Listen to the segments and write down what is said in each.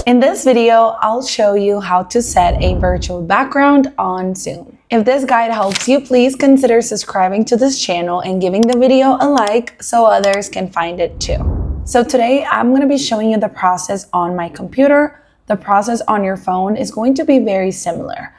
In this video, I'll show you how to set a virtual background on Zoom. If this guide helps you, please consider subscribing to this channel and giving the video a like so others can find it too. So today, I'm going to be showing you the process on my computer. The process on your phone is going to be very similar.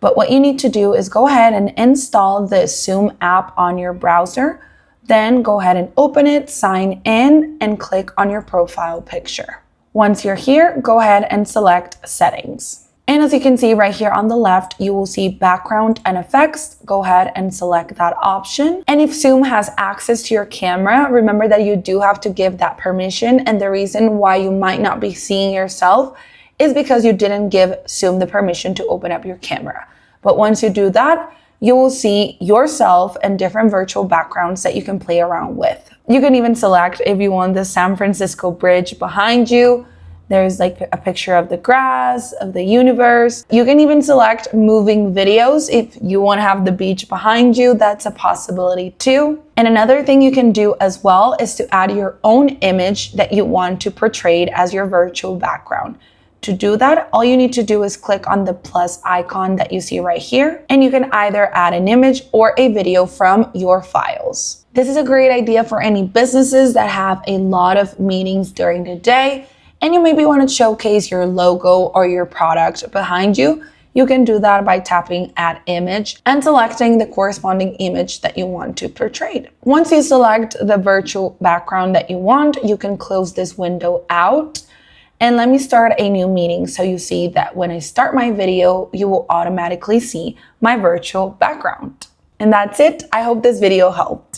But what you need to do is go ahead and install the Zoom app on your browser. Then go ahead and open it, sign in, and click on your profile picture. Once you're here, go ahead and select Settings. And as you can see right here on the left, you will see Background and Effects. Go ahead and select that option. And if Zoom has access to your camera, remember that you do have to give that permission. And the reason why you might not be seeing yourself is because you didn't give Zoom the permission to open up your camera. But once you do that, you will see yourself and different virtual backgrounds that you can play around with. You can even select if you want the San Francisco Bridge behind you. There's like a picture of the grass, of the universe. You can even select moving videos if you want to have the beach behind you. That's a possibility too. And another thing you can do as well is to add your own image that you want to portray as your virtual background. To do that, all you need to do is click on the plus icon that you see right here, and you can either add an image or a video from your files. This is a great idea for any businesses that have a lot of meetings during the day, and you maybe want to showcase your logo or your product behind you. You can do that by tapping Add Image and selecting the corresponding image that you want to portray. Once you select the virtual background that you want, you can close this window out. And let me start a new meeting so you see that when I start my video, you will automatically see my virtual background. And that's it. I hope this video helped.